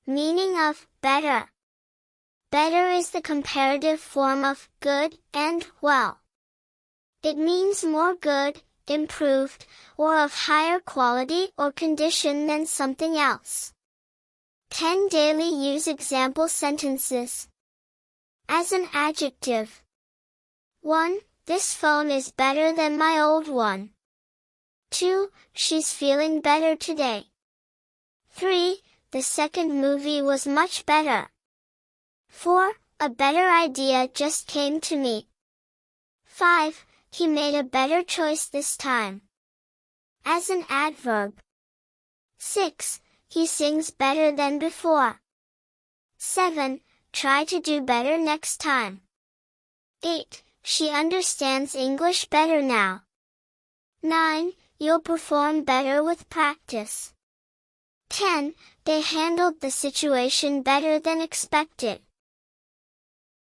Meaning of better. Better is the comparative form of good and well. It means more good, improved, or of higher quality or condition than something else. 10 daily use example sentences. As an adjective. 1. This phone is better than my old one. 2. She's feeling better today. 3. The second movie was much better. 4. A better idea just came to me. 5. He made a better choice this time. As an adverb. 6. He sings better than before. 7. Try to do better next time. 8. She understands English better now. 9. You'll perform better with practice. 10. They handled the situation better than expected.